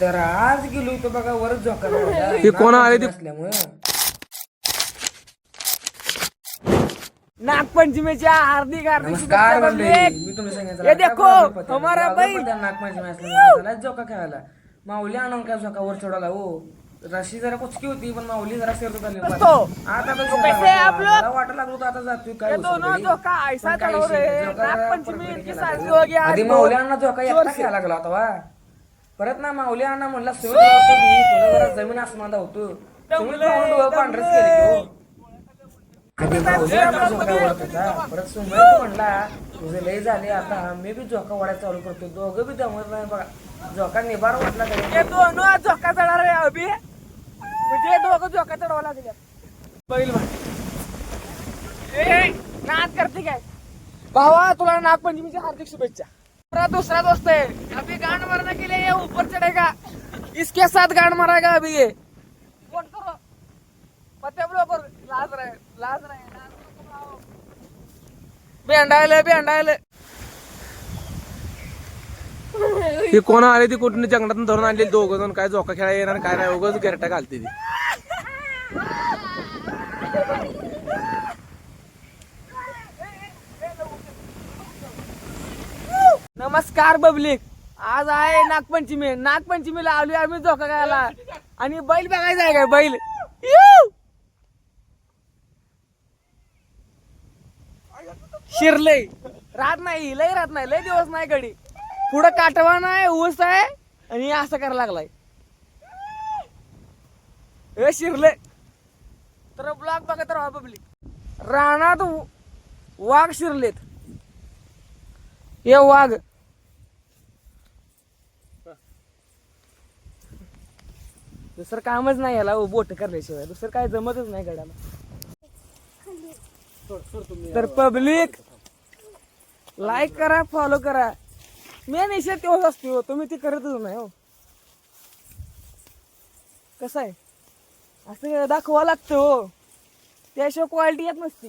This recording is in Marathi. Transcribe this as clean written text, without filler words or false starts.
तर आज गेलो होतो बघा वरच झोका लावायला. ते कोण आले ते? असल्यामुळं नागपंचमीच्या हार्दिक हार्दिक नमस्कार शुभेच्छा मंडळी. public. मी तुम्ही सांगितलं ये आता देखो, बरोबर पत्या. हमारा वाघ बैल. पत्या नागपंचमी असल्यामुळे त्याला झोका खेळायला माऊली आणून काय झोका वर चढवला हो. रशी जरा कुचकी होती पण माऊली जरा शेरत आली दोस्तो, आता तो तो कैसे है आप लोग? मला वाटलं लागलो होतं आता जातोय काय ये उसळ दोनों घरी. झोका ऐसा पण काही चढ़ो विषय नाही. रहे झोका जरा नागपंचमी परफेक्ट इनकी केला शादी तो. हो गया आधी आज माऊली तो. अण्णा झोका जोर एकटा से. खेळायला लागला होता वा. परत ना माऊली अण्णा म्हणला तुला जरा जमीन आसमान होतो तुम्ही पाहून डोळं पांढरच केले की हो. आधी माऊली अण्णा झोका वडत होता. परत सुमय म्हणला तुझे लय झाले आता मी बी झोका वडायला चालू करतो. दोघं बी जमत नाही बघा. झोका निबार वाटला ये तरी दोनों आज झोका चढ़ा रहे हैं अभी म्हणजे हे दोघं झोका चढवा लागले बैल नाद करते काय भावा तुला नागपंचमीच्या हार्दिक शुभेच्छा. मेरा दूसरा दोस्त है अभी गांड मारने के लिए ये ऊपर चढ़ेगा इसके साथ गांड मारेगा अभी ये वोट करो पत्ते बरोबर लाज रहे भेंडायले ते कोण आले ते कुठून जंगलातून धरून आणले दोघ जण काय झोका खेळा येणार काय नाही उगाच गेरटा घालते ती. नमस्कार पब्लिक आज आहे नागपंचमीला आलोय आम्ही झोका खायला आणि बैल बघायचा आहे काय बैल शिरले राहत नाही लय दिवस नाही गडी पुढं काटवा नाही ऊस आहे आणि असं करायला लागलाय हे शिरले तर ब्लॉग बघत राहा पब्लिक. रानात वाघ शिरलेत हे वाघ दुसरं कामच नाही याला बोट करल्याशिवाय दुसरं काय जमतच नाही गड्याला. तर पब्लिक लाईक करा फॉलो करा मेन इशे तेच असते हो तुम्ही ती करतच नाही हो. कसं आहे असं दाखवा लागतं हो त्याशिवाय क्वालिटी येत नसते.